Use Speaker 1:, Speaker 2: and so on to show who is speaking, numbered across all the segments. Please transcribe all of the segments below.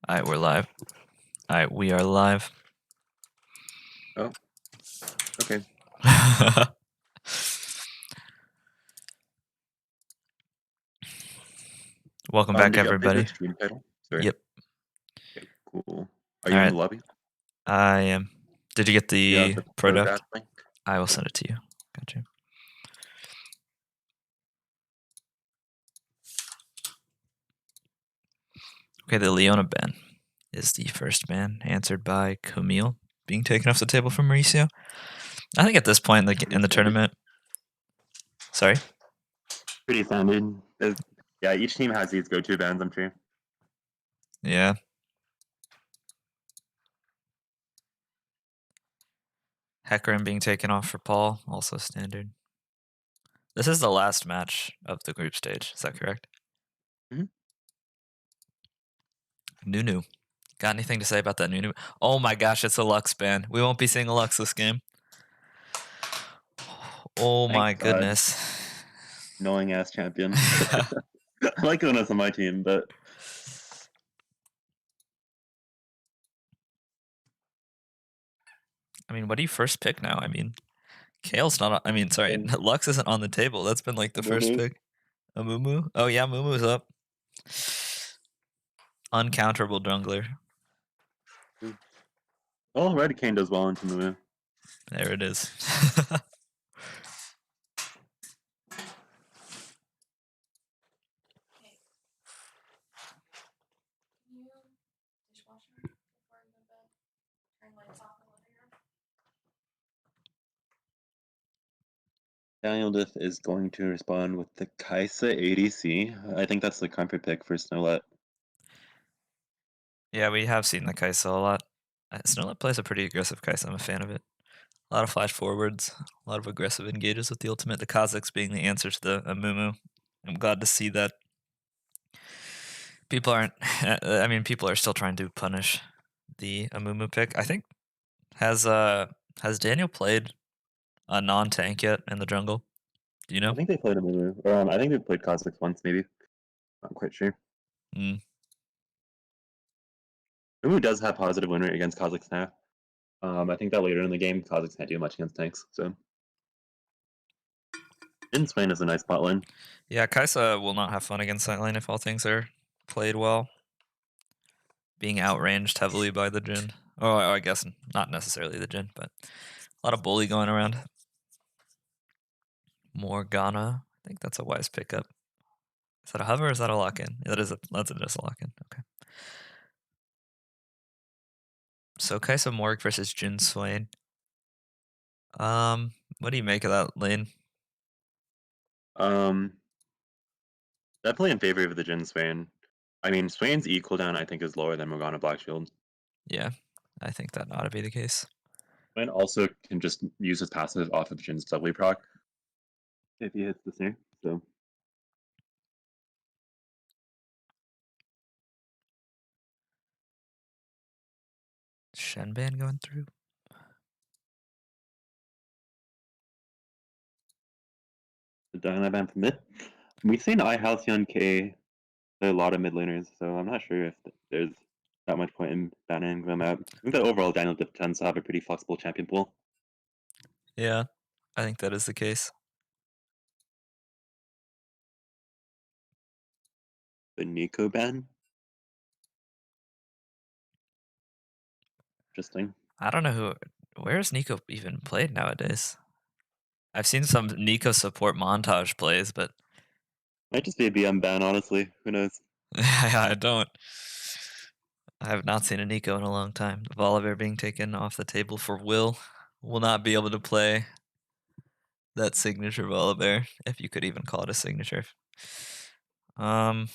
Speaker 1: Alright, we're live. Alright, we are live.
Speaker 2: Oh, okay.
Speaker 1: Welcome back,
Speaker 2: Did you update the
Speaker 1: everybody.
Speaker 2: stream title? Sorry.
Speaker 1: Yep,
Speaker 2: Okay, cool. Are you in
Speaker 1: alright,
Speaker 2: the lobby?
Speaker 1: I am. Did you get
Speaker 2: You have
Speaker 1: the
Speaker 2: the
Speaker 1: product?
Speaker 2: link?
Speaker 1: I will send it to you. Gotcha. Okay, the Leona ban is the first ban, answered by Camille being taken off the table from Mauricio. I think at this point in the tournament. Sorry?
Speaker 2: Pretty standard. Yeah, each team has these go-to bans, I'm sure.
Speaker 1: Yeah. Hecarim being taken off for Paul, also standard. This is the last match of the group stage, is that correct?
Speaker 2: Mhm.
Speaker 1: Nunu. Got anything to say about that Nunu? Oh my gosh, it's a Lux ban. We won't be seeing a Lux this game. Oh my
Speaker 2: Thank God.
Speaker 1: goodness.
Speaker 2: Knowing ass champion. I like Jonas on my team, but
Speaker 1: I mean, what do you first pick now? I mean, Kale's not. I mean, sorry, Lux isn't on the table. That's been like the first
Speaker 2: Mumu.
Speaker 1: pick. A Mumu? Oh yeah, Mumu's up. Uncounterable jungler.
Speaker 2: Oh, Red Cane does well into Mumu.
Speaker 1: There it is.
Speaker 2: Daniel Diff is going to respond with the Kaisa ADC. I think that's the comfort pick for Snowlet.
Speaker 1: Yeah, we have seen the Kai'Sa a lot. Snowlet plays a pretty aggressive Kai'Sa. I'm a fan of it. A lot of flash forwards, a lot of aggressive engages with the ultimate. The Kazakhs being the answer to the Amumu. I'm glad to see that people aren't. I mean, people are still trying to punish the Amumu pick. I think has Daniel played a non-tank yet in the jungle? Do you know?
Speaker 2: I think they played a Mumu. I think they played Kha'Zix once, maybe. Not quite sure.
Speaker 1: Mm.
Speaker 2: Mumu does have positive win rate against Kha'Zix now. I think that later in the game, Kha'Zix can't do much against tanks, so. In Spain is a nice bot lane.
Speaker 1: Yeah, Kaisa will not have fun against that lane if all things are played well. Being outranged heavily by the Jhin. Oh, I guess not necessarily the Jhin, but a lot of bully going around. Morgana. I think that's a wise pickup. Is that a hover or is that a lock-in? Yeah, that's just a lock-in. Okay. So Kaisa Morg versus Jhin Swain. What do you make of that lane?
Speaker 2: Definitely in favor of the Jhin Swain. I mean, Swain's E cooldown I think is lower than Morgana Black Shield.
Speaker 1: Yeah, I think that ought to be the case.
Speaker 2: Swain also can just use his passive off of Jin's W proc if he hits the snare. So
Speaker 1: Shenban going through.
Speaker 2: the Dynaban from mid. We've seen iHalcyon K a lot of mid laners, so I'm not sure if there's that much point in banning them out. I think that overall Daniel Dip tends to have a pretty flexible champion pool.
Speaker 1: Yeah, I think that is the case.
Speaker 2: The Nico ban. Interesting.
Speaker 1: I don't know where's Nico even played nowadays? I've seen some Nico support montage plays, but
Speaker 2: Might just be a BM ban, honestly. Who knows?
Speaker 1: I have not seen a Nico in a long time. Volibear being taken off the table for Will not be able to play that signature Volibear, if you could even call it a signature. The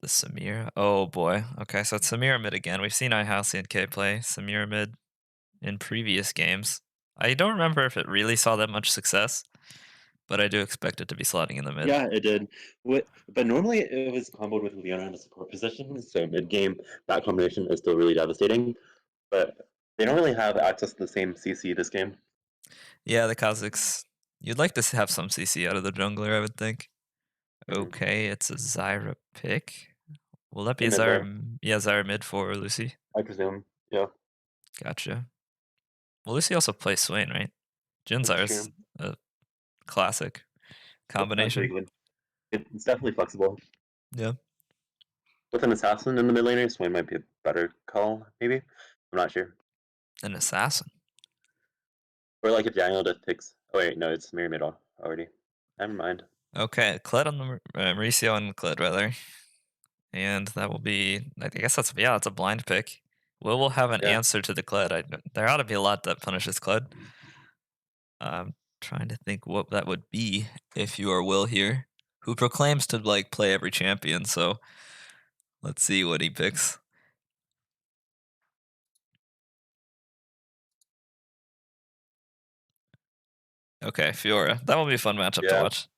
Speaker 1: Samira. Oh boy. Okay, so it's Samira mid again. We've seen iHouse and K play Samira mid in previous games. I don't remember if it really saw that much success, but I do expect it to be slotting in the mid.
Speaker 2: Yeah, it did. But normally it was comboed with Leona in a support position, so mid game that combination is still really devastating. But they don't really have access to the same CC this game.
Speaker 1: Yeah, the Kazakhs. You'd like to have some CC out of the jungler, I would think. Okay, it's a Zyra pick. Will that be a
Speaker 2: In mid
Speaker 1: Zyra?
Speaker 2: lane.
Speaker 1: Yeah, Zyra mid for Lucy.
Speaker 2: I presume. Yeah,
Speaker 1: Gotcha. Well, Lucy also plays Swain, right? Jhin
Speaker 2: that's
Speaker 1: Zyra's
Speaker 2: true.
Speaker 1: a classic
Speaker 2: It sounds pretty
Speaker 1: combination.
Speaker 2: good. It's definitely flexible.
Speaker 1: Yeah.
Speaker 2: With an assassin in the mid laner, Swain might be a better call, maybe. I'm not sure.
Speaker 1: An assassin.
Speaker 2: Or like if Daniel just picks. Oh wait, no, it's Mirror Mid already. Never mind.
Speaker 1: Okay, Kled on the Mauricio and Kled rather. And that will be I guess that's yeah, it's a blind pick. Will have an
Speaker 2: Yeah.
Speaker 1: answer to the Kled. There ought to be a lot that punishes Kled. I'm trying to think what that would be if you are Will here, who proclaims to like play every champion. So let's see what he picks. Okay, Fiora. That will be a fun matchup to
Speaker 2: Yeah.
Speaker 1: watch.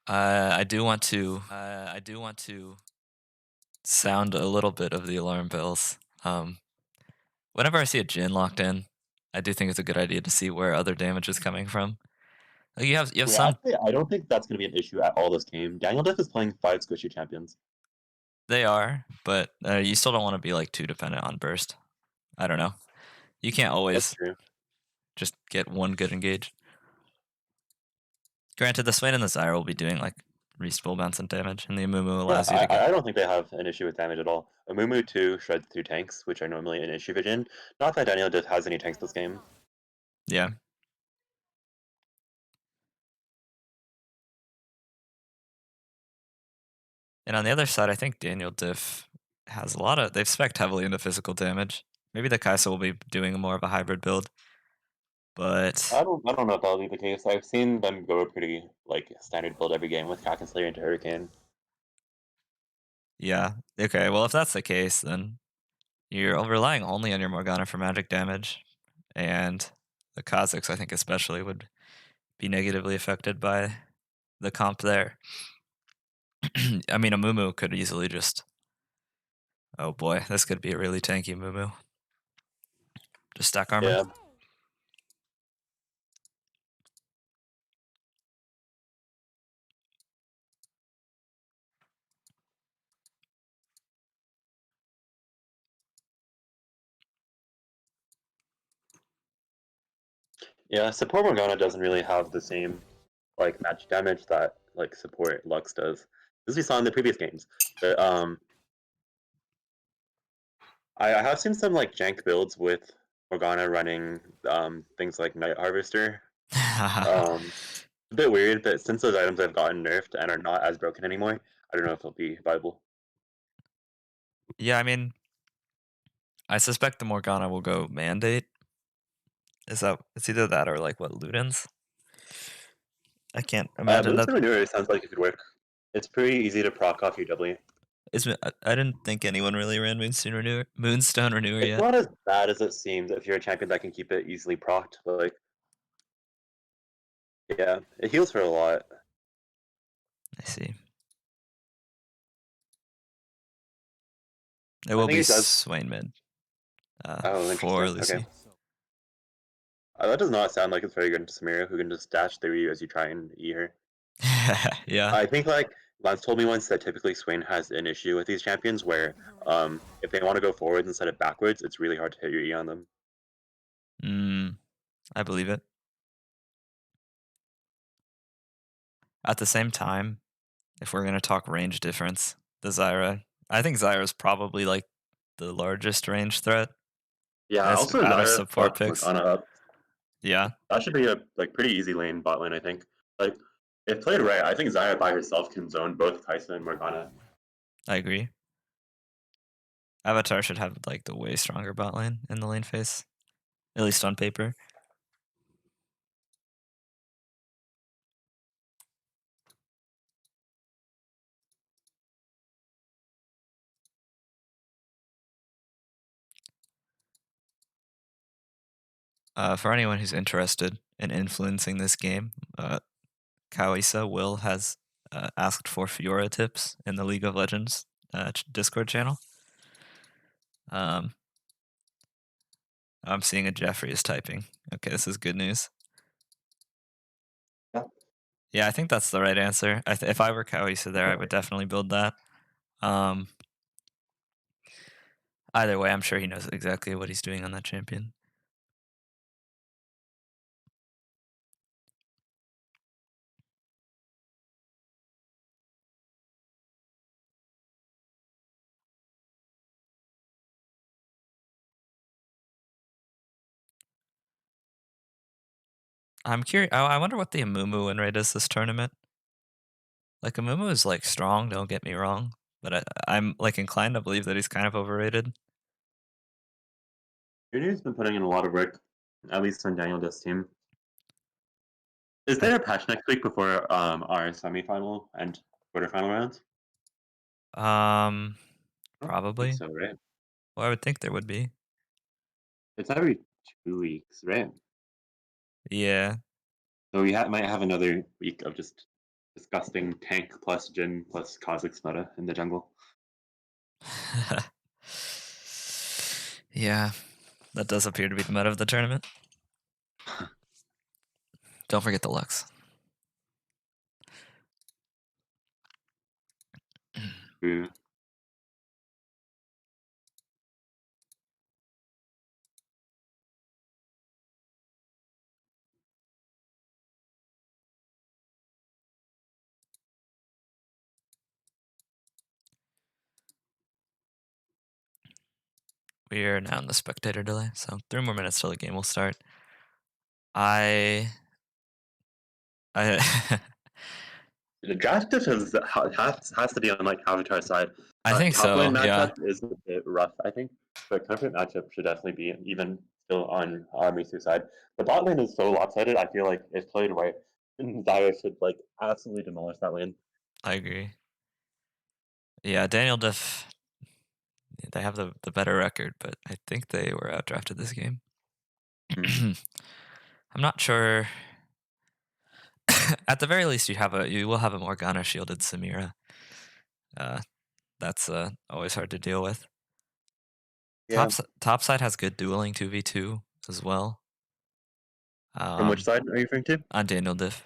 Speaker 1: I do want to. I do want to sound a little bit of the alarm bells. Whenever I see a Jin locked in, I do think it's a good idea to see where other damage is coming from. Like you have
Speaker 2: Yeah,
Speaker 1: some
Speaker 2: actually, I don't think that's going to be an issue at all this game. Daniel Diff is playing 5 squishy champions.
Speaker 1: they are, but you still don't want to be like too dependent on burst. I don't know. You can't
Speaker 2: That's
Speaker 1: always
Speaker 2: true.
Speaker 1: just get one good engage. Granted, the Swain and the Zyra will be doing like reasonable amounts of damage, and the Amumu
Speaker 2: Yeah,
Speaker 1: allows you to get
Speaker 2: I don't think they have an issue with damage at all. Amumu 2 shreds through tanks, which are normally an issue for Jhin. Not that Daniel Diff has any tanks this game.
Speaker 1: yeah. And on the other side, I think Daniel Diff has a lot of. They've spec'd heavily into physical damage. Maybe the Kai'Sa will be doing more of a hybrid build, but
Speaker 2: I don't know if that'll be the case. I've seen them go a pretty like standard build every game with Kraken Slayer into Hurricane.
Speaker 1: yeah. Okay, well, if that's the case, then you're relying only on your Morgana for magic damage, and the Kha'Zix, I think, especially would be negatively affected by the comp there. I mean, a Mumu could easily just. Oh boy, this could be a really tanky Mumu. Just stack armor.
Speaker 2: Yeah. Yeah, support Morgana doesn't really have the same like match damage that like support Lux does. As we saw in the previous games. But I have seen some like jank builds with Morgana running things like Night Harvester. Um a bit weird, but since those items have gotten nerfed and are not as broken anymore, I don't know if they'll be viable.
Speaker 1: Yeah, I mean, I suspect the Morgana will go mandate. Is that it's either that or like what Ludens? I can't imagine that
Speaker 2: Moonstone Manure sounds like it could work. It's pretty easy to proc off your W.
Speaker 1: is. I didn't think anyone really ran Moonstone Renewer
Speaker 2: It's
Speaker 1: yet.
Speaker 2: not as bad as it seems if you're a champion that can keep it easily procced. Like, yeah, it heals for a lot.
Speaker 1: I see. It
Speaker 2: I
Speaker 1: will
Speaker 2: think
Speaker 1: be
Speaker 2: it does.
Speaker 1: Swain mid
Speaker 2: Oh,
Speaker 1: for
Speaker 2: interesting. Okay.
Speaker 1: Lucy.
Speaker 2: That does not sound like it's very good into Samira, who can just dash through you as you try and eat her.
Speaker 1: Yeah,
Speaker 2: I think like Lance told me once that typically Swain has an issue with these champions where if they want to go forwards instead of backwards, it's really hard to hit your E on them.
Speaker 1: mm, I believe it. At the same time, if we're gonna talk range difference, the Zyra, I think Zyra is probably like the largest range threat
Speaker 2: Yeah,
Speaker 1: as
Speaker 2: also
Speaker 1: out of
Speaker 2: Zyra
Speaker 1: support
Speaker 2: fucks
Speaker 1: picks.
Speaker 2: Morgana up.
Speaker 1: Yeah,
Speaker 2: That should be a like pretty easy lane bot lane, I think. Like if played right, I think Zyra by herself can zone both Kai'Sa and Morgana.
Speaker 1: I agree. Avatar should have like the way stronger bot lane in the lane phase, at least on paper. For anyone who's interested in influencing this game, Kawisa Will has asked for Fiora tips in the League of Legends Discord channel. Um, I'm seeing a Jeffrey is typing. Okay, this is good news.
Speaker 2: Yeah.
Speaker 1: Yeah, I think that's the right answer. If I were Kawisa there, I would definitely build that. Um, Either way, I'm sure he knows exactly what he's doing on that champion. I'm curious. I wonder what the Amumu win rate is this tournament. Like Amumu is like strong. Don't get me wrong, but I'm like inclined to believe that he's kind of overrated.
Speaker 2: Junior's been putting in a lot of work, at least on Daniel Dist's team. Is
Speaker 1: I,
Speaker 2: there a patch next week before our semifinal and quarterfinal rounds?
Speaker 1: um,
Speaker 2: I don't think
Speaker 1: Probably.
Speaker 2: so, right?
Speaker 1: Well, I would think there would be.
Speaker 2: It's every 2 weeks, right?
Speaker 1: Yeah.
Speaker 2: So we might have another week of just disgusting tank plus Jin plus Kha'Zix meta in the jungle.
Speaker 1: Yeah, that does appear to be the meta of the tournament. Don't forget the Lux.
Speaker 2: True.
Speaker 1: We are now in the spectator delay, so 3 more minutes till the game will start. I, I,
Speaker 2: The draft diff has to be on like Avatar's side.
Speaker 1: I think
Speaker 2: Top lane
Speaker 1: so. Yeah,
Speaker 2: matchup is a bit rough, I think, but comfort matchup should definitely be even still on Misu's side. The bot lane is so lopsided. I feel like if played right, Zyra should like absolutely demolish that lane.
Speaker 1: I agree. Yeah, Daniel Diff. They have the better record, but I think they were outdrafted this game.
Speaker 2: Mm.
Speaker 1: I'm not sure. At the very least, you will have a Morgana shielded Samira. Uh, that's always hard to deal with.
Speaker 2: Yeah.
Speaker 1: Top side has good dueling 2v2 as well.
Speaker 2: From which
Speaker 1: Um,
Speaker 2: side are you referring to?
Speaker 1: on Daniel Diff,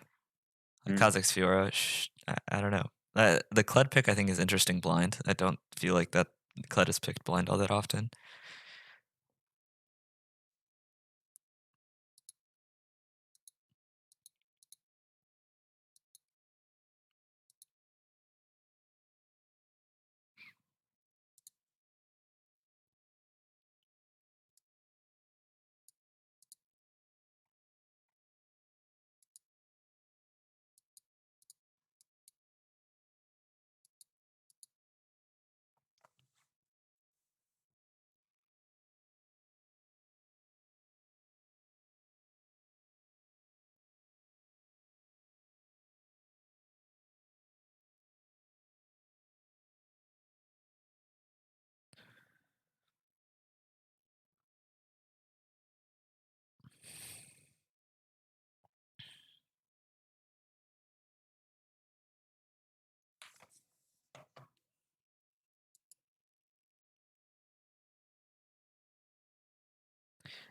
Speaker 2: Mm.
Speaker 1: Kha'Zix Fiora. I don't know. The Kled pick I think is interesting blind. I don't feel like that Kled is picked blind all that often.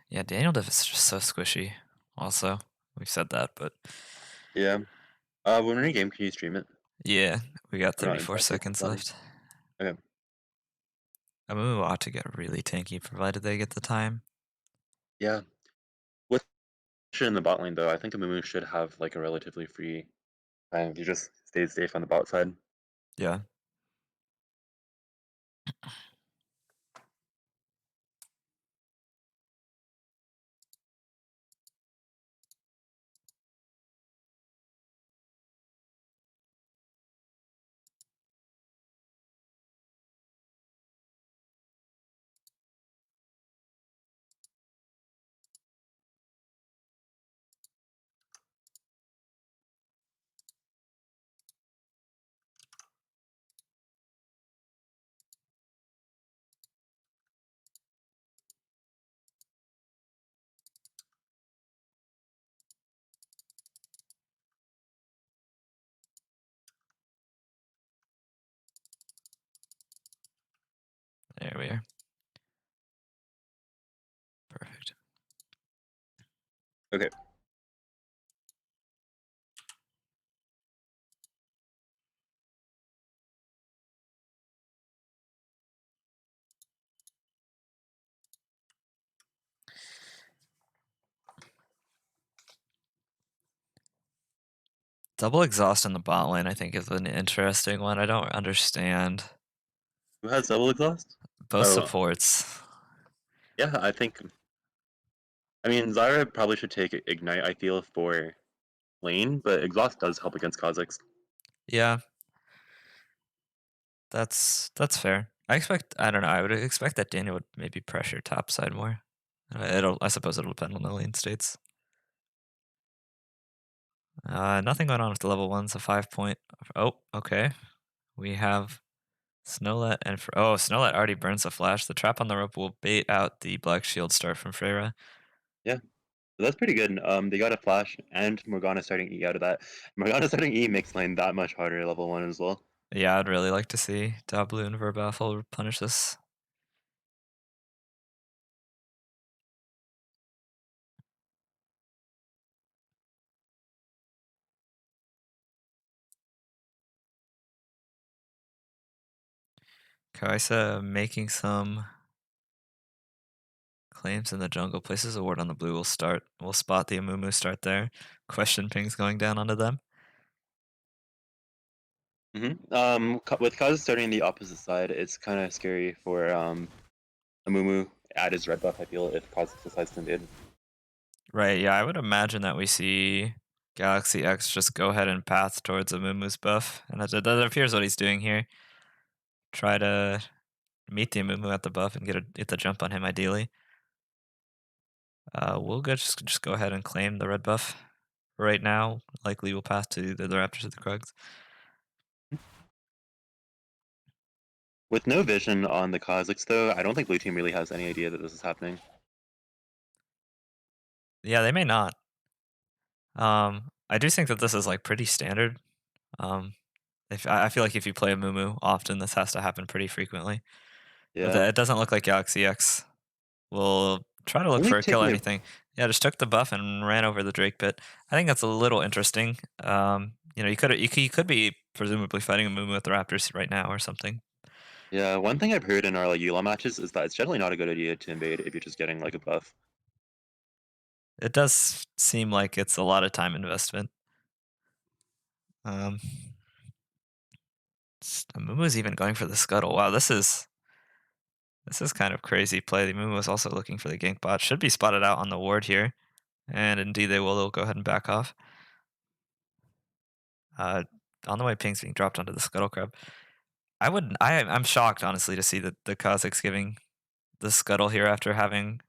Speaker 1: Yeah, Daniel Diff is just so squishy. Also, we've said that, but
Speaker 2: Yeah. When we're in a game, can you stream it?
Speaker 1: yeah, we got
Speaker 2: We're not
Speaker 1: 34
Speaker 2: interested.
Speaker 1: seconds
Speaker 2: Got it.
Speaker 1: left.
Speaker 2: Okay.
Speaker 1: Amumu ought to get really tanky provided they get the time.
Speaker 2: Yeah. With in the bot lane though, I think Amumu should have like a relatively free time if he just stays safe on the bot side.
Speaker 1: Yeah. There we are. Perfect.
Speaker 2: Okay.
Speaker 1: Double exhaust in the bot lane, I think, is an interesting one. I don't understand
Speaker 2: Who has double exhaust?
Speaker 1: both
Speaker 2: Oh,
Speaker 1: supports.
Speaker 2: yeah, I mean, Zyra probably should take Ignite, I feel, for lane, but exhaust does help against Kha'Zix.
Speaker 1: Yeah, that's fair. I don't know. I would expect that Daniel would maybe pressure top side more. I suppose it'll depend on the lane states. Nothing going on with the level ones. A 5 point. Oh, okay. We have Snowlet and Snowlet already burns the flash. The trap on the rope will bait out the black shield start from Freyra.
Speaker 2: Yeah, so that's pretty good. They got a flash and Morgana starting E out of that. Morgana starting E makes lane that much harder level 1 as well.
Speaker 1: Yeah, I'd really like to see Dablu and Verbaffel punish this. Kaisa making some claims in the jungle. Places a ward on the blue. We'll spot the Amumu start there. Question pings going down onto them.
Speaker 2: With Kaz starting the opposite side, it's kind of scary for Amumu add his red buff, I feel, if Kha'Zix decides to invade.
Speaker 1: Right, yeah, I would imagine that we see Galaxy X just go ahead and path towards Amumu's buff. And that appears what he's doing here. Try to meet the Amumu at the buff and get the jump on him ideally. We'll just go ahead and claim the red buff. Right now, likely we'll pass to the Raptors of the Krugs.
Speaker 2: With no vision on the Kha'Zix, though, I don't think Blue Team really has any idea that this is happening.
Speaker 1: Yeah, they may not. I do think that this is like pretty standard. Um, if I feel like if you play a Mumu often, this has to happen pretty frequently. But
Speaker 2: Yeah.
Speaker 1: it doesn't look like Galaxy X will try to look
Speaker 2: Only
Speaker 1: for a kill or
Speaker 2: taking a
Speaker 1: anything. Yeah, just took the buff and ran over the Drake pit. I think that's a little interesting. You could be presumably fighting a Mumu with the Raptors right now or something.
Speaker 2: Yeah, one thing I've heard in our like Yule matches is that it's generally not a good idea to invade if you're just getting like a buff.
Speaker 1: It does seem like it's a lot of time investment. Um, Mumu's even going for the scuttle. Wow, this is kind of crazy play. The Mumu is also looking for the gank bot. Should be spotted out on the ward here, and indeed they will. They'll go ahead and back off. Uh, on the way, ping's being dropped onto the scuttle crab. I'm shocked honestly to see that the Kazakhs giving the scuttle here after having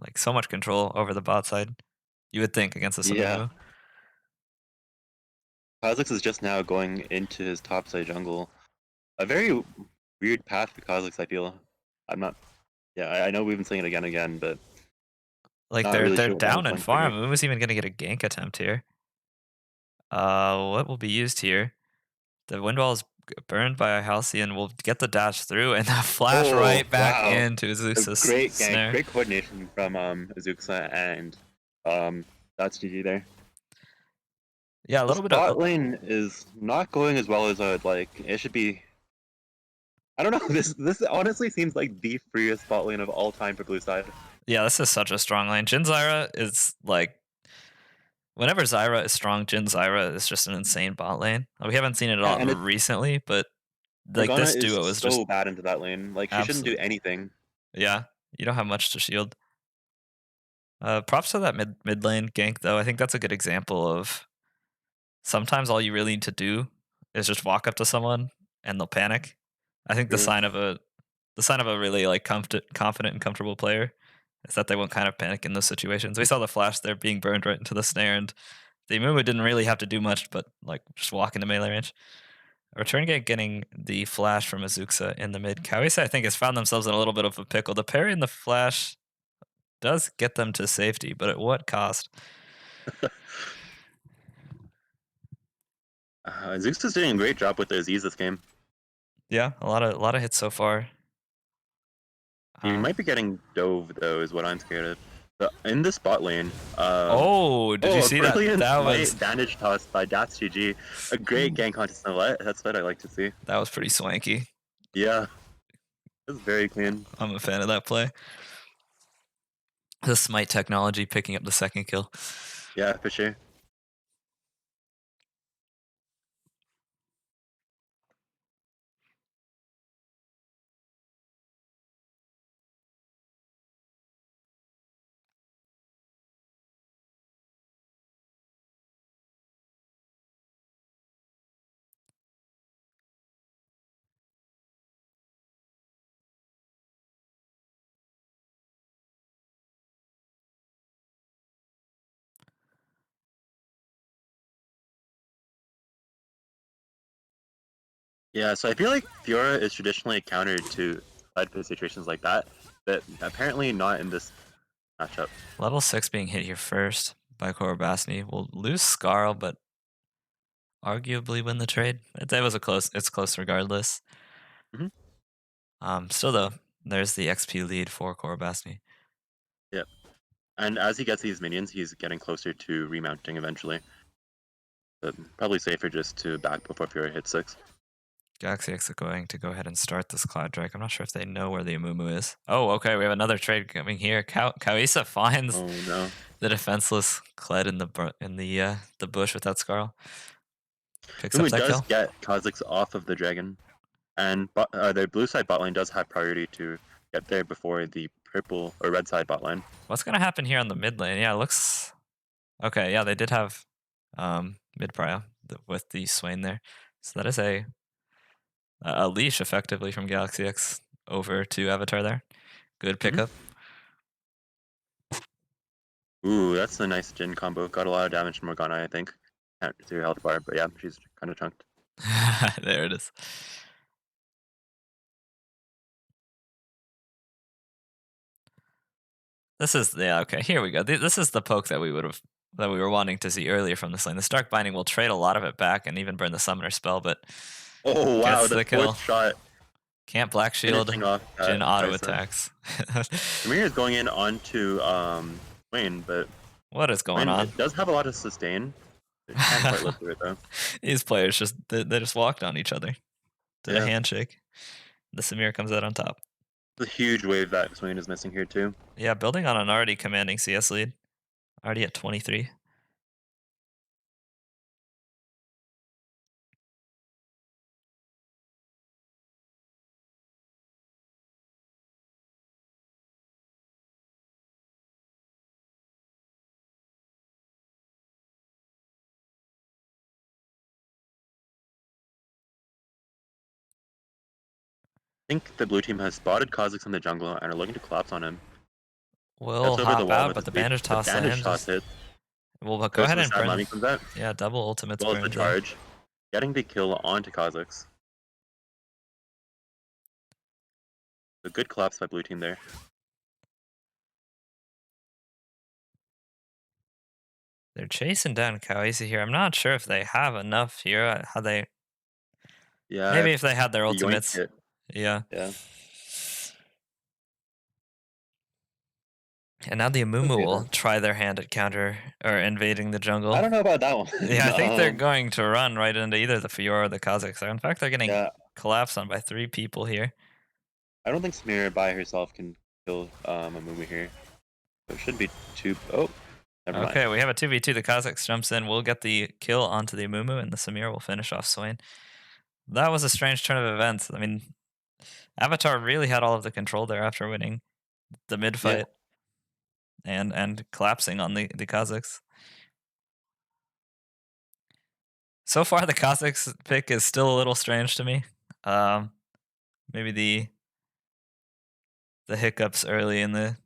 Speaker 1: like so much control over the bot side. You would think against the
Speaker 2: Yeah,
Speaker 1: Sunumu.
Speaker 2: Kha'Zix is just now going into his topside jungle. A very weird path for Kha'Zix, I feel. I'm not. Yeah, I know we've been saying it again and again, but
Speaker 1: Like
Speaker 2: not really
Speaker 1: they're
Speaker 2: sure what
Speaker 1: down
Speaker 2: Meta's
Speaker 1: in
Speaker 2: going for
Speaker 1: farm.
Speaker 2: here.
Speaker 1: Mumu's even gonna get a gank attempt here. What will be used here? The wind wall is burned by a Halcyon. Will get the dash through and the flash
Speaker 2: Oh
Speaker 1: right back
Speaker 2: wow!
Speaker 1: into
Speaker 2: A
Speaker 1: Zeus's
Speaker 2: great gank,
Speaker 1: snare.
Speaker 2: great coordination from Azuxa, and that's GG there.
Speaker 1: Yeah, a
Speaker 2: This
Speaker 1: little bit of
Speaker 2: bot lane is not going as well as I would like. It should be. I don't know. This honestly seems like the freest bot lane of all time for blue side.
Speaker 1: yeah. This is such a strong lane. Jin Zyra is like whenever Zyra is strong, Jin Zyra is just an insane bot lane. We haven't seen it a
Speaker 2: Yeah,
Speaker 1: lot
Speaker 2: and
Speaker 1: recently, but like
Speaker 2: Morgana
Speaker 1: this
Speaker 2: is
Speaker 1: duo is just
Speaker 2: so bad into that lane. Like she shouldn't do
Speaker 1: absolute.
Speaker 2: anything.
Speaker 1: Yeah, you don't have much to shield. Props to that mid lane gank though. I think that's a good example of sometimes all you really need to do is just walk up to someone and they'll panic. I think
Speaker 2: True.
Speaker 1: the sign of a really like confident and comfortable player is that they won't kind of panic in those situations. We saw the flash there being burned right into the snare, and the Mumu didn't really have to do much, but like just walk into melee range. Return Gate getting the flash from Azuxa in the mid. Kawisa, I think, has found themselves in a little bit of a pickle. The parry and the flash does get them to safety, but at what cost?
Speaker 2: Zeus is doing a great job with the Aziz this game.
Speaker 1: Yeah, a lot of hits so far.
Speaker 2: You
Speaker 1: Uh,
Speaker 2: might be getting dove though, is what I'm scared of. But in this bot lane,
Speaker 1: oh, did you
Speaker 2: oh, a
Speaker 1: see that?
Speaker 2: brilliant
Speaker 1: That was
Speaker 2: smite bandage toss by DatsGG. A great gank contest no what? That's what I like to see.
Speaker 1: that was pretty swanky.
Speaker 2: Yeah, that's very clean.
Speaker 1: I'm a fan of that play. The smite technology picking up the second kill.
Speaker 2: Yeah, for sure. Yeah, so I feel like Fiora is traditionally countered to side pit situations like that, but apparently not in this matchup.
Speaker 1: Level 6 being hit here first by Korobasny. We'll lose Scarl, but arguably win the trade. That was a close. It's close regardless.
Speaker 2: Hmm.
Speaker 1: Still though, there's the XP lead for Korobasny.
Speaker 2: Yep. And as he gets these minions, he's getting closer to remounting eventually. But probably safer just to back before Fiora hits 6.
Speaker 1: Galaxy X are going to go ahead and start this Cloud Drake. I'm not sure if they know where the Amumu is. Oh, okay. We have another trade coming here. Kawisa finds
Speaker 2: Oh no.
Speaker 1: the defenseless Kled in the bush with that Scarl. Picks up
Speaker 2: Mumu
Speaker 1: that
Speaker 2: does
Speaker 1: kill.
Speaker 2: get Kha'Zix off of the dragon, and their blue side bot lane does have priority to get there before the purple or red side bot lane.
Speaker 1: What's gonna happen here on the mid lane? Yeah, it looks okay. Yeah, they did have mid prio with the Swain there, so that is a leash effectively from Galaxy X over to Avatar there. Good
Speaker 2: Hmm.
Speaker 1: pickup.
Speaker 2: Ooh, that's a nice Jin combo. Got a lot of damage from Morgana, I think. Can't see her health bar, but yeah, she's kind of chunked.
Speaker 1: There it is. This is yeah okay. Here we go. This is the poke that we were wanting to see earlier from this lane. The Stark Binding will trade a lot of it back and even burn the Summoner spell, but
Speaker 2: Oh wow,
Speaker 1: gets
Speaker 2: the
Speaker 1: the
Speaker 2: fourth
Speaker 1: kill.
Speaker 2: shot
Speaker 1: Can't Black Shield.
Speaker 2: finishing off
Speaker 1: Jin auto
Speaker 2: Kai'Sa.
Speaker 1: attacks.
Speaker 2: Samir is going in onto Swain, but
Speaker 1: What is going
Speaker 2: Swain
Speaker 1: on?
Speaker 2: it does have a lot of sustain. It can't quite live through it though.
Speaker 1: These players they just walked on each other. Did a
Speaker 2: Yeah,
Speaker 1: handshake. The Samir comes out on top.
Speaker 2: the huge wave that Swain is missing here too.
Speaker 1: Yeah, building on an already commanding CS lead. Already at 23.
Speaker 2: I think the blue team has spotted Kha'Zix in the jungle and are looking to collapse on him.
Speaker 1: Will
Speaker 2: Gets over the
Speaker 1: hop
Speaker 2: wall
Speaker 1: out,
Speaker 2: with
Speaker 1: but
Speaker 2: his
Speaker 1: the
Speaker 2: lead.
Speaker 1: bandage
Speaker 2: The
Speaker 1: toss
Speaker 2: bandage
Speaker 1: lands.
Speaker 2: toss
Speaker 1: Just
Speaker 2: hits.
Speaker 1: we'll go
Speaker 2: Goes to
Speaker 1: ahead
Speaker 2: the
Speaker 1: and
Speaker 2: Sad
Speaker 1: burn.
Speaker 2: Mummy comes out.
Speaker 1: Yeah, double
Speaker 2: As
Speaker 1: ultimates
Speaker 2: well as the
Speaker 1: burned there.
Speaker 2: charge. Getting the kill onto Kha'Zix. A good collapse by blue team there.
Speaker 1: They're chasing down Kawisa here. I'm not sure if they have enough here. How they
Speaker 2: Yeah,
Speaker 1: maybe
Speaker 2: if
Speaker 1: if they had their
Speaker 2: the yoink
Speaker 1: ultimates.
Speaker 2: hit.
Speaker 1: Yeah.
Speaker 2: Yeah.
Speaker 1: And now the Amumu
Speaker 2: Okay
Speaker 1: will
Speaker 2: then.
Speaker 1: try their hand at counter or invading the
Speaker 2: I
Speaker 1: jungle.
Speaker 2: don't know about that
Speaker 1: Yeah, I
Speaker 2: one.
Speaker 1: think they're going to run right into either the Fiora or the Kazakhs. In fact, they're getting
Speaker 2: Yeah,
Speaker 1: collapsed on by 3 people here.
Speaker 2: I don't think Smear by herself can kill a Mumu here. So it should be two. Oh, never mind.
Speaker 1: Okay, we have a 2v2. The Kazakhs jumps in. We'll get the kill onto the Amumu, and the Samir will finish off Swain. That was a strange turn of events. I mean, Avatar really had all of the control there after winning the mid
Speaker 2: Yeah,
Speaker 1: fight and collapsing on the Kazakhs. So far, the Kazakhs pick is still a little strange to me. Um, maybe the hiccups early in the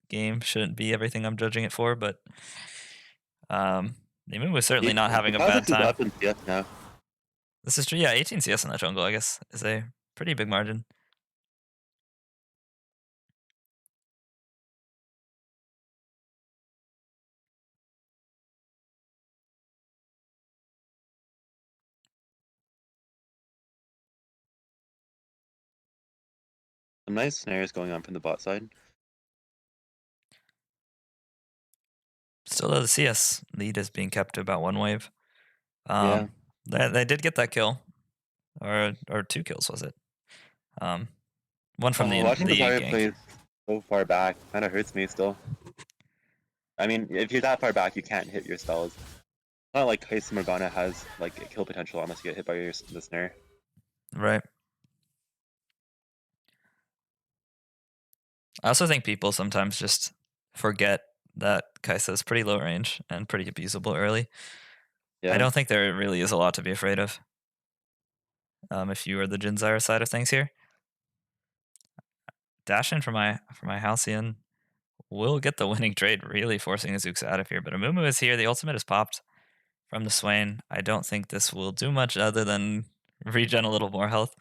Speaker 1: game shouldn't be everything I'm judging it for, but um, Neiman was certainly not
Speaker 2: the
Speaker 1: having a bad
Speaker 2: Kha'Zix is
Speaker 1: time.
Speaker 2: up in CS now.
Speaker 1: This is true. Yeah, 18 CS in that jungle, I guess, is a pretty big margin.
Speaker 2: Some nice snares going on from the bot side.
Speaker 1: Still though, the CS lead is being kept to about 1 wave.
Speaker 2: Yeah.
Speaker 1: They did get that kill, or 2 kills, was it? Um, 1 from
Speaker 2: Oh,
Speaker 1: the
Speaker 2: watching the
Speaker 1: the
Speaker 2: power
Speaker 1: gank.
Speaker 2: plays so far back kind of hurts me still. I mean, if you're that far back, you can't hit your spells. Not like Kai'Sa Morgana has like a kill potential unless you get hit by the snare.
Speaker 1: Right. I also think people sometimes just forget that Kai'Sa is pretty low range and pretty abusable early. I
Speaker 2: Yeah.
Speaker 1: don't think there really is a lot to be afraid of, if you are the Jin'Zire side of things here. Dash in for my Halcyon will get the winning trade, really forcing Azooks out of here. But Amumu is here. The ultimate is popped from the Swain. I don't think this will do much other than regen a little more health.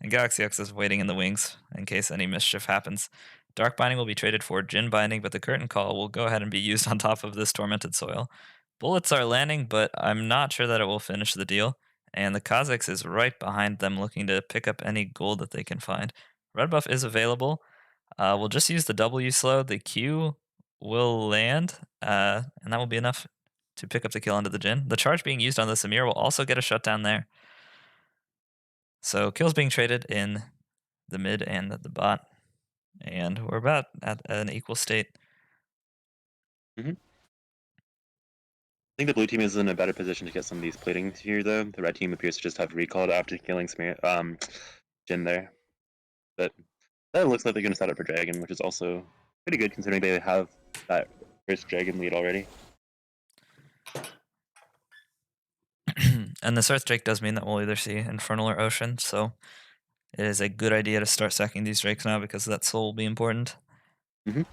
Speaker 1: And Galaxy X is waiting in the wings in case any mischief happens. Dark Binding will be traded for Jin Binding, but the Curtain Call will go ahead and be used on top of this Tormented Soil. Bullets are landing, but I'm not sure that it will finish the deal. And the Kha'Zix is right behind them, looking to pick up any gold that they can find. Red buff is available. We'll just use the W slow. The Q will land, and that will be enough to pick up the kill onto the Jin. The charge being used on the Samir will also get a shutdown there. So kills being traded in the mid and the bot, and we're about at an equal state.
Speaker 2: Hmm. I think the blue team is in a better position to get some of these platings here, though. The red team appears to just have recalled after killing Jin there. But that looks like they're going to set up for Dragon, which is also pretty good considering they have that first Dragon lead already.
Speaker 1: And this Earth Drake does mean that we'll either see Infernal or Ocean, so it is a good idea to start sacking these Drakes now because that soul will be important.
Speaker 2: Hmm.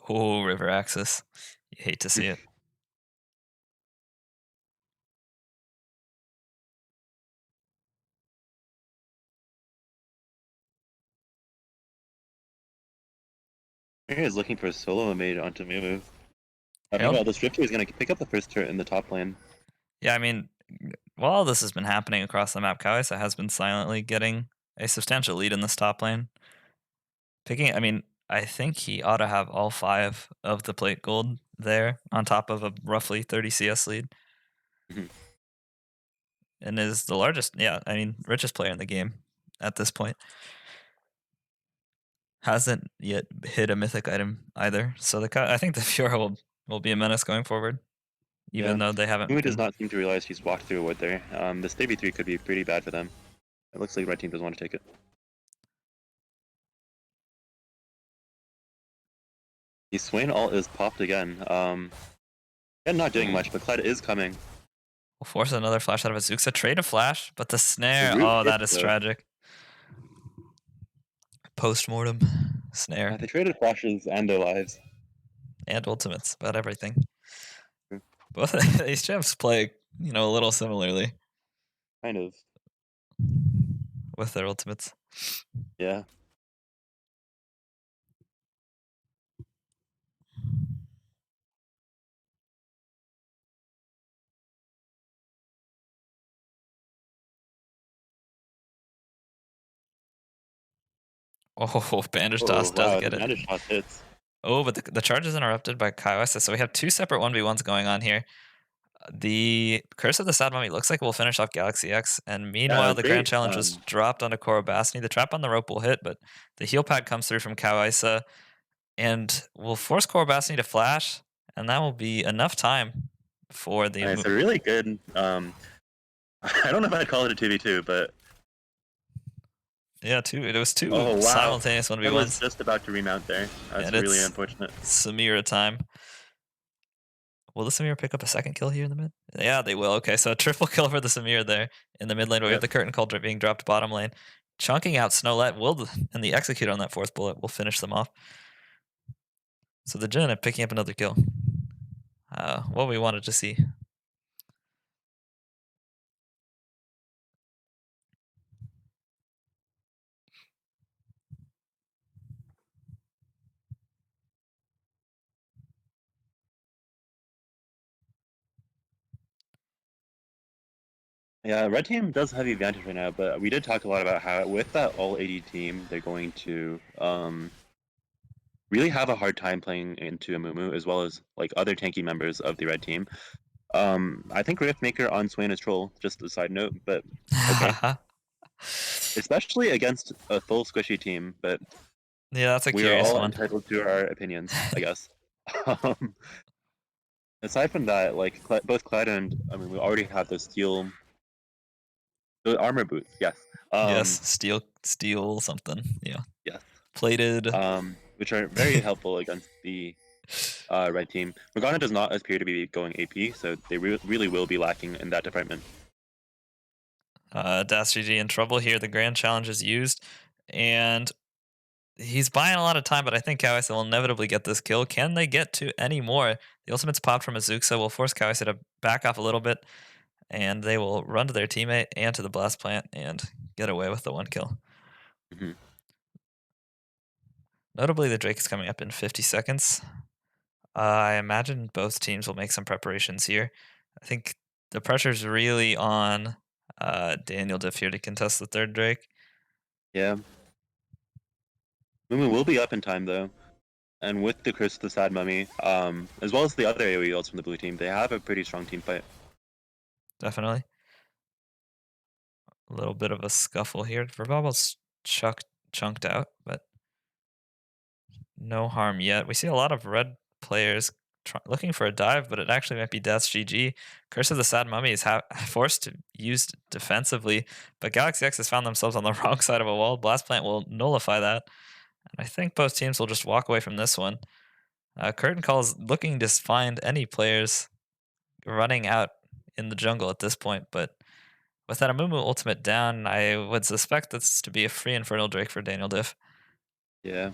Speaker 1: Oh, River Axis. You hate to see it.
Speaker 2: Here is looking for a solo made onto Mumu.
Speaker 1: Hailed?
Speaker 2: Meanwhile, this Drifter is going to pick up the first turret in the top lane.
Speaker 1: Yeah, I mean, while this has been happening across the map, Kawisa has been silently getting a substantial lead in this top lane. I mean, I think he ought to have all 5 of the plate gold there on top of a roughly 30 CS lead.
Speaker 2: Mhm.
Speaker 1: And is the largest, yeah, I mean, richest player in the game at this point. Hasn't yet hit a mythic item either. So I think the Fiora will be a menace going forward,
Speaker 2: Yeah.
Speaker 1: even though they haven't
Speaker 2: Mumu does
Speaker 1: been.
Speaker 2: not seem to realize he's walked through a wood there. This 3v3 could be pretty bad for them. It looks like the red team doesn't want to take it. The Swain ult is popped again. And not doing much, but Kled is coming.
Speaker 1: Will force another flash out of Azuxa. Trade a flash, but the
Speaker 2: The
Speaker 1: snare.
Speaker 2: root
Speaker 1: Oh,
Speaker 2: hits
Speaker 1: that is
Speaker 2: though.
Speaker 1: tragic. Post-mortem snare
Speaker 2: They traded flashes and their lives.
Speaker 1: and ultimates, about everything. Both of these champs play, a little similarly
Speaker 2: Kind of.
Speaker 1: with their ultimates.
Speaker 2: Yeah.
Speaker 1: Oh, Bandage
Speaker 2: Oh
Speaker 1: Toss does
Speaker 2: wow, the
Speaker 1: get it.
Speaker 2: bandage shot hits.
Speaker 1: Oh, but the charge is interrupted by Kaiwasa, so we have 2 separate 1v1s going on here. The Curse of the Sad Mummy looks like we'll finish off Galaxy X, and
Speaker 2: Yeah,
Speaker 1: meanwhile the Grand
Speaker 2: great.
Speaker 1: Challenge was dropped onto Korobasni. The trap on the rope will hit, but the heal pad comes through from Kawaisa, and will force Korobasni to flash, and that will be enough time for the
Speaker 2: It's a really good. I don't know if I'd call it a 2v2, but
Speaker 1: yeah, it was 2
Speaker 2: oh wow,
Speaker 1: simultaneous
Speaker 2: I was
Speaker 1: 1v1s,
Speaker 2: just about to remount there. That's
Speaker 1: and
Speaker 2: really
Speaker 1: it's
Speaker 2: unfortunate.
Speaker 1: Samira time. Will the Samir pick up a second kill here in the mid? Yeah, they will. Okay, so a triple kill for the Samir there in the mid lane. We have
Speaker 2: Yep.
Speaker 1: the Curtain Call being dropped bottom lane. Chunking out Snowlet and the execute on that 4th bullet will finish them off. So the Jin are picking up another kill. What we wanted to see.
Speaker 2: Yeah, red team does have the advantage right now, but we did talk a lot about how with that all AD team, they're going to really have a hard time playing into Amumu as well as like other tanky members of the red team. I think Riftmaker on Swain is troll, just a side note, but okay.
Speaker 1: Yeah,
Speaker 2: Especially against a full squishy team, but
Speaker 1: that's a
Speaker 2: we are
Speaker 1: curious
Speaker 2: all
Speaker 1: one.
Speaker 2: entitled to our opinions, I guess. um, aside from that, like both Clyde and I mean, we already have the steel, the armor boots. Yes,
Speaker 1: Yes, steel something. Yeah,
Speaker 2: yes,
Speaker 1: plated.
Speaker 2: which are very helpful against the red team. Morgana does not appear to be going AP, so they really will be lacking in that department.
Speaker 1: GG in trouble here. The grand challenge is used, and he's buying a lot of time, but I think Kawase will inevitably get this kill. Can they get to any more? The ultimate's popped from Azuxa will force Kawase to back off a little bit, and they will run to their teammate and to the blast plant and get away with the one kill.
Speaker 2: Hmm.
Speaker 1: Notably, the Drake is coming up in 50 seconds. I imagine both teams will make some preparations here. I think the pressure's really on Daniel Diff here to contest the third Drake.
Speaker 2: Yeah, Mumu will be up in time though. And with the Curse of the Sad Mummy, as well as the other AoE ults from the blue team, they have a pretty strong team fight.
Speaker 1: Definitely. A little bit of a scuffle here. Verbabal's chunked out, but no harm yet. We see a lot of red players looking for a dive, but it actually might be Death's GG. Curse of the Sad Mummy is forced to use defensively, but Galaxy X has found themselves on the wrong side of a wall. Blast Plant will nullify that, and I think both teams will just walk away from this one. Curtain Call is looking to find any players running out in the jungle at this point, but with that Amumu ultimate down, I would suspect this to be a free Infernal Drake for Daniel Diff.
Speaker 2: Yeah.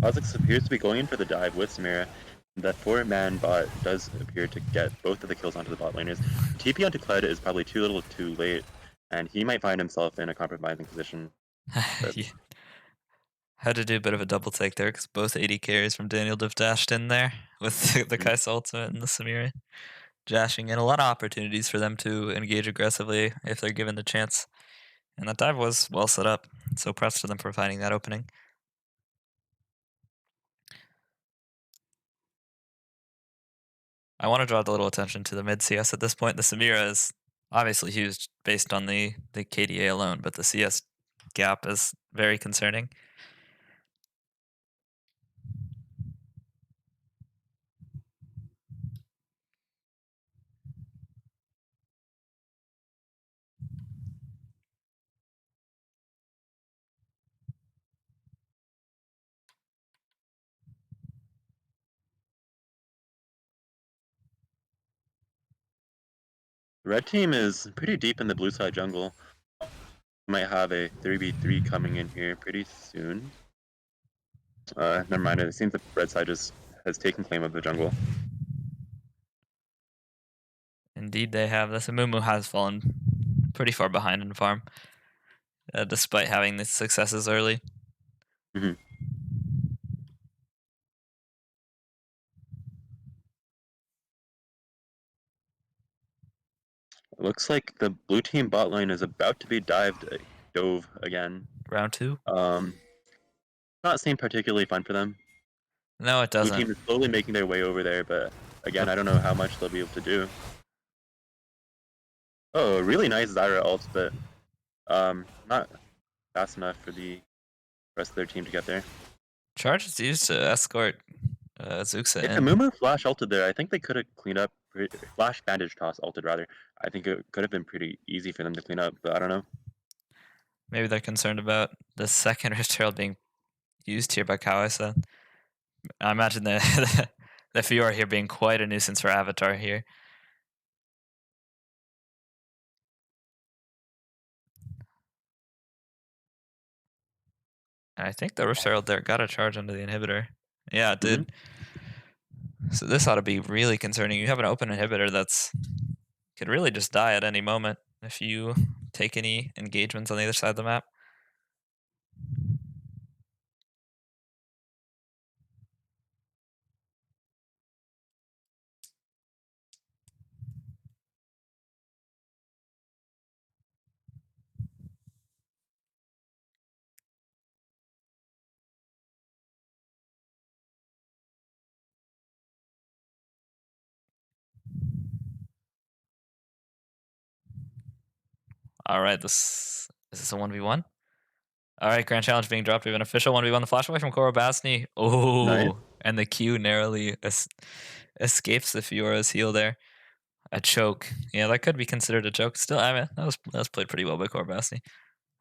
Speaker 2: Kha'Zix appears to be going in for the dive with Samira. That four-man bot does appear to get both of the kills onto the bot laners. TP onto Kled is probably too little too late, and he might find himself in a compromising position. But
Speaker 1: Yeah. Had to do a bit of a double take there because both 80 carries from Daniel Diff dashed in there with the
Speaker 2: mm,
Speaker 1: Kai'Sa ultimate and the Samira dashing in. A lot of opportunities for them to engage aggressively if they're given the chance. And that dive was well set up. So props to them for finding that opening. I want to draw a little attention to the mid CS at this point. The Samira is obviously huge based on the KDA alone, but the CS gap is very concerning.
Speaker 2: the red team is pretty deep in the blue side jungle. Might have a 3v3 coming in here pretty soon. Never mind, it seems the red side just has taken claim of the jungle.
Speaker 1: Indeed, they have. This Amumu has fallen pretty far behind in farm, despite having the successes early.
Speaker 2: Mm-hmm. Looks like the blue team bot lane is about to be dove again.
Speaker 1: Round two?
Speaker 2: Um, not seem particularly fun for them.
Speaker 1: No, it
Speaker 2: Blue
Speaker 1: doesn't.
Speaker 2: team is slowly making their way over there, but again,
Speaker 1: But
Speaker 2: I don't know how much they'll be able to do. Oh, really nice Zyra ult, but not fast enough for the rest of their team to get there.
Speaker 1: charge is used to escort Zuxa
Speaker 2: If
Speaker 1: in.
Speaker 2: Amumu flash ulted there, I think they could have cleaned up Flash bandage toss ulted rather. I think it could have been pretty easy for them to clean up, but I don't know.
Speaker 1: Maybe they're concerned about the second Rift Herald being used here by Kawasa. I imagine the the Fiora here being quite a nuisance for Avatar here. And I think the Rift Herald there got a charge under the inhibitor. Yeah, it
Speaker 2: Hmm.
Speaker 1: did. So this ought to be really concerning. You have an open inhibitor that's could really just die at any moment if you take any engagements on the other side of the map. All right, this is this a 1v1? All right, Grand Challenge being dropped. We have an official 1v1. The flash away from Korobasny.
Speaker 2: Nice.
Speaker 1: Oh, and the Q narrowly escapes the Fiora's heal there. A choke. Yeah, that could be considered a choke. Still, I mean, that was played pretty well by Korobasny.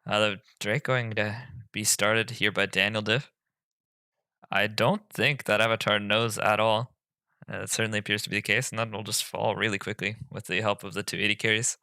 Speaker 1: The Drake going to be started here by Daniel Diff. I don't think that Avatar knows at all. It certainly appears to be the case, and that will just fall really quickly with the help of the 280 carries.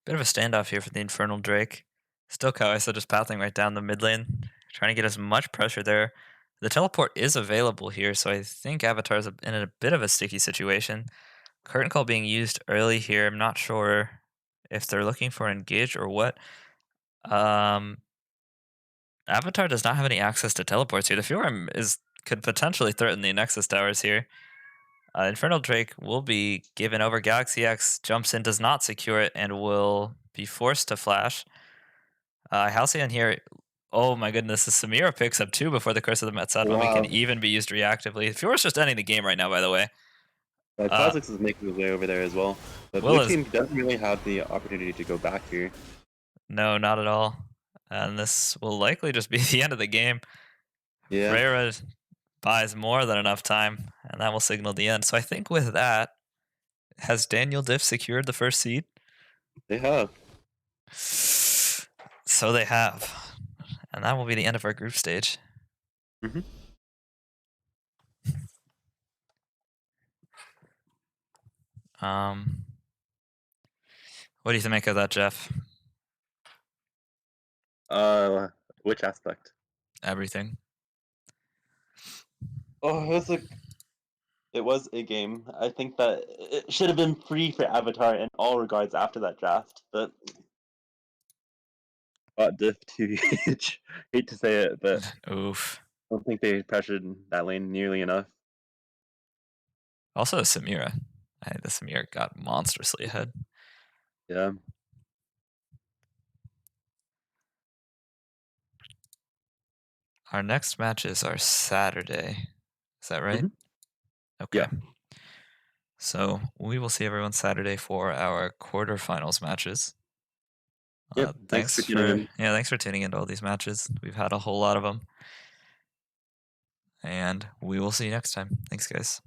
Speaker 1: Bit of a standoff here for the Infernal Drake. Still Kawaiso just pathing right down the mid lane, trying to get as much pressure there. The teleport is available here, so I think Avatar's in a bit of a sticky situation. Curtain Call being used early here. I'm not sure if they're looking for engage or what. Um, Avatar does not have any access to teleports here. The Fjorm could potentially threaten the Nexus towers here. Infernal Drake will be given over. Galaxy X jumps in, does not secure it, and will be forced to flash. Halcyon here. Oh my goodness, the Samira picks up two before the Curse of the Met Settlement can
Speaker 2: Wow.
Speaker 1: even be used reactively. Fiora's just ending the game right now, by the way. Uh,
Speaker 2: Kha'Zix is making his way over there as well. But
Speaker 1: Will
Speaker 2: blue
Speaker 1: is
Speaker 2: team doesn't really have the opportunity to go back here.
Speaker 1: no, not at all. And this will likely just be the end of the game.
Speaker 2: Yeah,
Speaker 1: Freyra buys more than enough time, and that will signal the end. So I think with that, has Daniel Diff secured the first seed?
Speaker 2: they have.
Speaker 1: So they have. And that will be the end of our group stage.
Speaker 2: Hmm.
Speaker 1: Um, what do you make of that, Jeff?
Speaker 2: Which aspect?
Speaker 1: Everything.
Speaker 2: Oh, it was a game. I think that it should have been free for Avatar in all regards after that draft, but Diff too huge. Hate to say it, but
Speaker 1: Oof.
Speaker 2: I don't think they pressured that lane nearly enough.
Speaker 1: Also, Samira. The Samira got monstrously ahead.
Speaker 2: Yeah.
Speaker 1: Our next matches are Saturday. Is that right?
Speaker 2: Hmm.
Speaker 1: Okay.
Speaker 2: Yeah.
Speaker 1: So we will see everyone Saturday for our quarterfinals matches.
Speaker 2: Yep. Thanks for tuning in.
Speaker 1: Thanks for tuning into all these matches. We've had a whole lot of them, and we will see you next time. Thanks, guys.